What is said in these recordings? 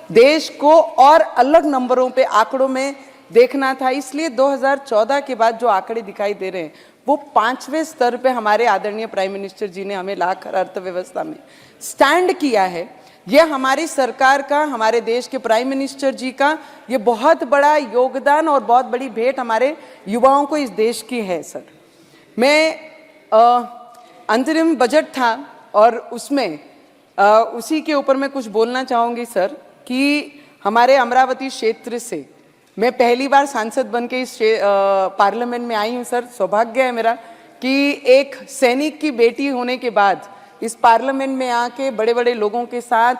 देश को और अलग नंबरों पे आंकड़ों में देखना था। इसलिए 2014 के बाद जो आंकड़े दिखाई दे रहे हैं वो 5वें स्तर पे हमारे आदरणीय प्राइम मिनिस्टर जी ने हमें लाकर अर्थव्यवस्था में स्टैंड किया है। ये हमारी सरकार का, हमारे देश के प्राइम मिनिस्टर जी का ये बहुत बड़ा योगदान और बहुत बड़ी भेंट हमारे युवाओं को इस देश की है। सर, मैं अंतरिम बजट था और उसमें उसी के ऊपर मैं कुछ बोलना चाहूँगी सर कि हमारे अमरावती क्षेत्र से मैं पहली बार सांसद बन के इस पार्लियामेंट में आई हूँ। सर, सौभाग्य है मेरा कि एक सैनिक की बेटी होने के बाद इस पार्लियामेंट में आके बड़े बड़े लोगों के साथ,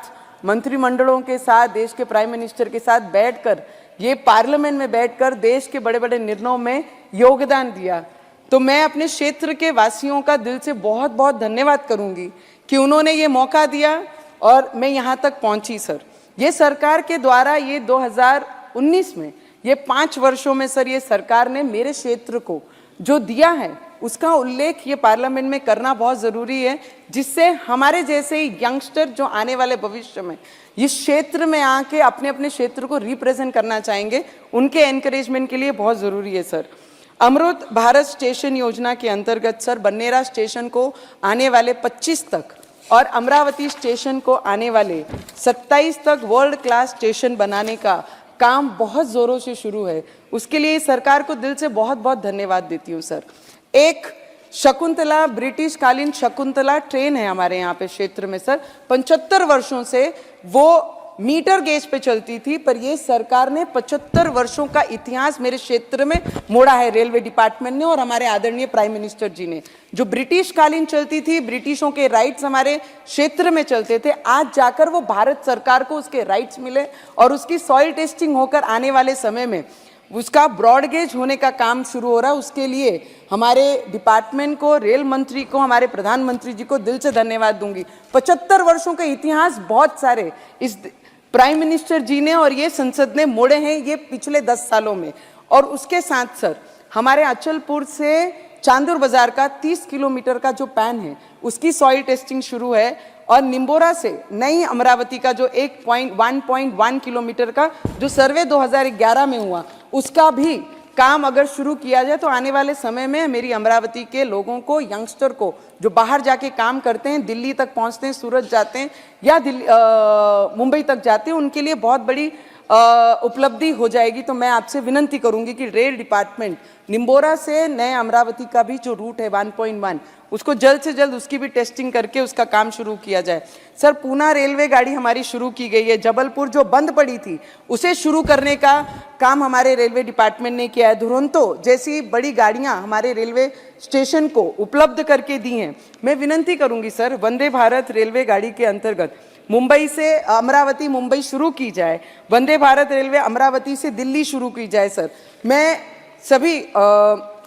मंत्रिमंडलों के साथ, देश के प्राइम मिनिस्टर के साथ बैठकर, ये पार्लियामेंट में बैठकर देश के बड़े बड़े निर्णयों में योगदान दिया। तो मैं अपने क्षेत्र के वासियों का दिल से बहुत बहुत धन्यवाद करूंगी कि उन्होंने ये मौका दिया और मैं यहाँ तक पहुँची। सर, ये सरकार के द्वारा ये 2019 में ये 5 वर्षों में सर ये सरकार ने मेरे क्षेत्र को जो दिया है उसका उल्लेख ये पार्लियामेंट में करना बहुत ज़रूरी है, जिससे हमारे जैसे यंगस्टर जो आने वाले भविष्य में इस क्षेत्र में आके अपने अपने क्षेत्र को रिप्रेजेंट करना चाहेंगे, उनके एनकरेजमेंट के लिए बहुत ज़रूरी है। सर, अमृत भारत स्टेशन योजना के अंतर्गत सर बन्नेरा स्टेशन को आने वाले 25 तक और अमरावती स्टेशन को आने वाले 27 तक वर्ल्ड क्लास स्टेशन बनाने का काम बहुत ज़ोरों से शुरू है। उसके लिए सरकार को दिल से बहुत बहुत धन्यवाद देती हूँ। सर, एक शकुंतला, ब्रिटिश कालीन शकुंतला ट्रेन है हमारे यहाँ पे क्षेत्र में। सर, 75 वर्षों से वो मीटर गेज पे चलती थी, पर ये सरकार ने 75 वर्षों का इतिहास मेरे क्षेत्र में मोड़ा है, रेलवे डिपार्टमेंट ने और हमारे आदरणीय प्राइम मिनिस्टर जी ने। जो ब्रिटिश कालीन चलती थी, ब्रिटिशों के राइट्स हमारे क्षेत्र में चलते थे, आज जाकर वो भारत सरकार को उसके राइट्स मिले और उसकी सॉइल टेस्टिंग होकर आने वाले समय में उसका ब्रॉडगेज होने का काम शुरू हो रहा है। उसके लिए हमारे डिपार्टमेंट को, रेल मंत्री को, हमारे प्रधानमंत्री जी को दिल से धन्यवाद दूंगी। 75 वर्षों का इतिहास बहुत सारे इस प्राइम मिनिस्टर जी ने और ये संसद ने मोड़े हैं ये पिछले 10 सालों में। और उसके साथ सर हमारे अचलपुर से चांदूर बाजार का 30 किलोमीटर का जो पैन है उसकी सॉइल टेस्टिंग शुरू है और निम्बोरा से नई अमरावती का जो 1.1 किलोमीटर का जो सर्वे 2011 में हुआ उसका भी काम अगर शुरू किया जाए तो आने वाले समय में मेरी अमरावती के लोगों को, यंगस्टर को जो बाहर जाके काम करते हैं, दिल्ली तक पहुंचते हैं, सूरत जाते हैं या मुंबई तक जाते हैं, उनके लिए बहुत बड़ी उपलब्धि हो जाएगी। तो मैं आपसे विनंती करूंगी कि रेल डिपार्टमेंट निम्बोरा से नए अमरावती का भी जो रूट है 1.1 उसको जल्द से जल्द उसकी भी टेस्टिंग करके उसका काम शुरू किया जाए। सर, पूना रेलवे गाड़ी हमारी शुरू की गई है। जबलपुर जो बंद पड़ी थी उसे शुरू करने का काम हमारे रेलवे डिपार्टमेंट ने किया है। दुरंतो जैसी बड़ी गाड़ियां हमारे रेलवे स्टेशन को उपलब्ध करके दी हैं। मैं विनंती करूंगी सर, वंदे भारत रेलवे गाड़ी के अंतर्गत मुंबई से अमरावती मुंबई शुरू की जाए, वंदे भारत रेलवे अमरावती से दिल्ली शुरू की जाए। सर, मैं सभी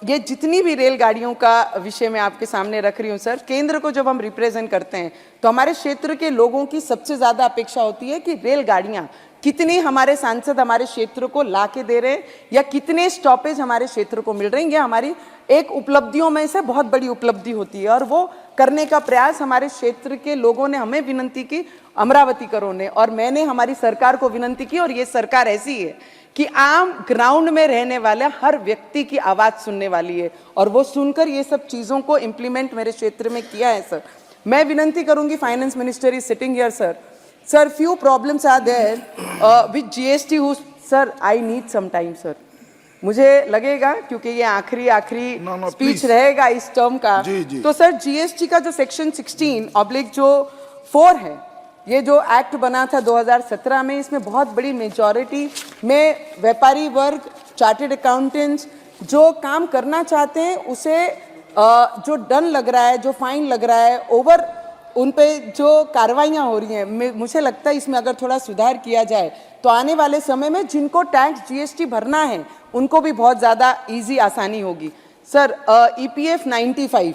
ये जितनी भी रेलगाड़ियों का विषय मैं आपके सामने रख रही हूँ सर, केंद्र को जब हम रिप्रेजेंट करते हैं तो हमारे क्षेत्र के लोगों की सबसे ज़्यादा अपेक्षा होती है कि रेलगाड़ियाँ कितनी हमारे सांसद हमारे क्षेत्र को ला के दे रहे हैं या कितने स्टॉपेज हमारे क्षेत्र को मिल रहे हैं। ये हमारी एक उपलब्धियों में से बहुत बड़ी उपलब्धि होती है और वो करने का प्रयास हमारे क्षेत्र के लोगों ने हमें विनंती की, अमरावती करों ने, और मैंने हमारी सरकार को विनंती की। और ये सरकार ऐसी है कि आम ग्राउंड में रहने वाले हर व्यक्ति की आवाज़ सुनने वाली है और वो सुनकर ये सब चीज़ों को इम्प्लीमेंट मेरे क्षेत्र में किया है। सर, मैं विनंती करूंगी, finance minister is sitting here sir, sir few problems are there with GST who sir I need some time sir, मुझे लगेगा क्योंकि ये आखिरी स्पीच रहेगा इस टर्म का। जी। तो सर GST का जो सेक्शन 16 जो 4 है, ये जो एक्ट बना था 2017 में, इसमें बहुत बड़ी मेजॉरिटी में व्यापारी वर्ग, चार्टेड अकाउंटेंट्स जो काम करना चाहते हैं उसे जो दंड लग रहा है, जो फाइन लग रहा है, ओवर उन पे जो कार्रवाइयाँ हो रही हैं, मुझे लगता है इसमें अगर थोड़ा सुधार किया जाए तो आने वाले समय में जिनको टैक्स GST भरना है उनको भी बहुत ज़्यादा इजी आसानी होगी। सर, EPF 95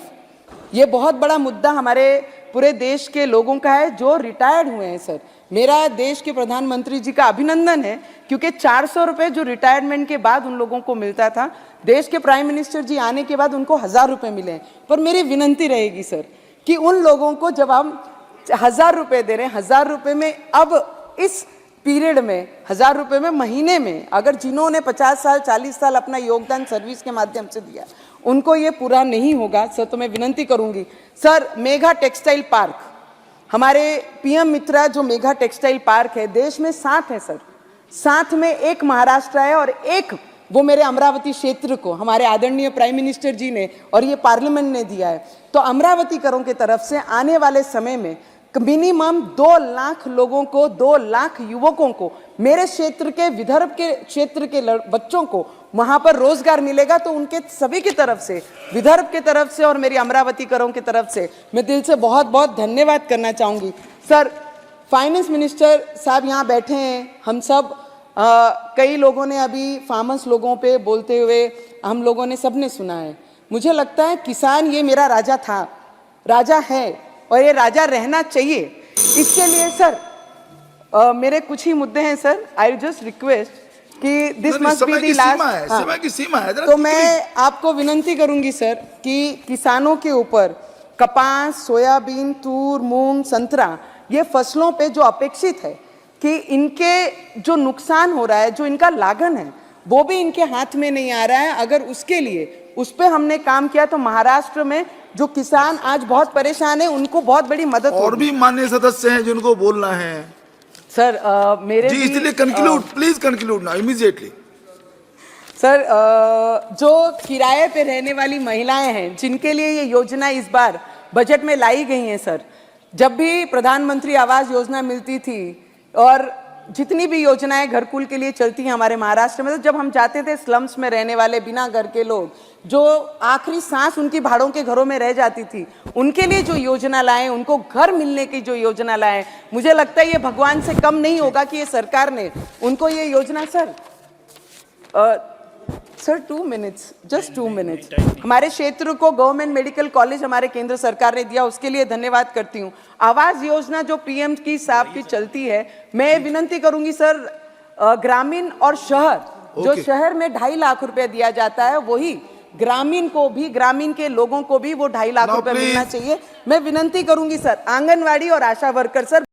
ये बहुत बड़ा मुद्दा हमारे पूरे देश के लोगों का है जो रिटायर्ड हुए हैं। सर, मेरा देश के प्रधानमंत्री जी का अभिनंदन है क्योंकि 400 रुपये जो रिटायरमेंट के बाद उन लोगों को मिलता था, देश के प्राइम मिनिस्टर जी आने के बाद उनको 1000 रुपये मिले। पर मेरी विनंती रहेगी सर कि उन लोगों को जब हम 1000 रुपये दे रहे हैं, 1000 रुपये में अब इस पीरियड में 1000 रुपए में महीने में अगर जिन्होंने 50 साल 40 साल अपना योगदान सर्विस के माध्यम से दिया उनको ये पूरा नहीं होगा सर। तो मैं विनंती करूंगी सर, मेगा टेक्सटाइल पार्क, हमारे पीएम मित्रा जो मेगा टेक्सटाइल पार्क है देश में 7 है सर, 7 में एक महाराष्ट्र है और एक वो मेरे अमरावती क्षेत्र को हमारे आदरणीय प्राइम मिनिस्टर जी ने और ये पार्लियामेंट ने दिया है। तो अमरावतीकरों की तरफ से आने वाले समय में मिनिमम 2 लाख लोगों को, 2 लाख युवकों को, मेरे क्षेत्र के विदर्भ के क्षेत्र के बच्चों को वहां पर रोजगार मिलेगा। तो उनके सभी की तरफ से, विदर्भ की तरफ से और मेरी अमरावतीकरों की तरफ से मैं दिल से बहुत बहुत धन्यवाद करना चाहूंगी। सर, फाइनेंस मिनिस्टर साहब यहाँ बैठे हैं, हम सब कई लोगों ने अभी फार्मर्स लोगों पे बोलते हुए हम लोगों ने सबने सुना है। मुझे लगता है किसान ये मेरा राजा था, राजा है और ये राजा रहना चाहिए। इसके लिए सर मेरे कुछ ही मुद्दे हैं सर। आई जस्ट रिक्वेस्ट कि this must be the last, समय की सीमा है। तो मैं आपको विनंती करूंगी सर कि किसानों के ऊपर कपास, सोयाबीन, तूर, मूंग, संतरा ये फसलों पे जो अपेक्षित है कि इनके जो नुकसान हो रहा है, जो इनका लागन है वो भी इनके हाथ में नहीं आ रहा है। अगर उसके लिए उस पर हमने काम किया तो महाराष्ट्र में जो किसान आज बहुत परेशान है उनको बहुत बड़ी मदद होगी। और भी माननीय सदस्य हैं जिनको बोलना है सर। मेरे जी, इसलिए conclude, please conclude now immediately. Sir, जो किराए पे रहने वाली महिलाएं हैं जिनके लिए ये योजना इस बार बजट में लाई गई है सर, जब भी प्रधानमंत्री आवास योजना मिलती थी और जितनी भी योजनाएं घरकुल के लिए चलती हैं हमारे महाराष्ट्र में, तो जब हम जाते थे स्लम्स में रहने वाले बिना घर के लोग, जो आखिरी सांस उनकी भाड़ों के घरों में रह जाती थी, उनके लिए जो योजना लाए, उनको घर मिलने की जो योजना लाए, मुझे लगता है ये भगवान से कम नहीं होगा कि ये सरकार ने उनको ये योजना सर 2 मिनट्स, जस्ट 2 मिनट्स, हमारे क्षेत्र को गवर्नमेंट मेडिकल कॉलेज हमारे केंद्र सरकार ने दिया, उसके लिए धन्यवाद करती हूँ। आवास योजना जो पीएम की साहब की चलती है, मैं विनंती करूंगी सर, ग्रामीण और शहर, जो शहर में 2.5 लाख रुपए दिया जाता है वही ग्रामीण को भी, ग्रामीण के लोगों को भी वो 2.5 लाख रुपए मिलना चाहिए। मैं विनंती करूंगी सर, आंगनवाड़ी और आशा वर्कर सर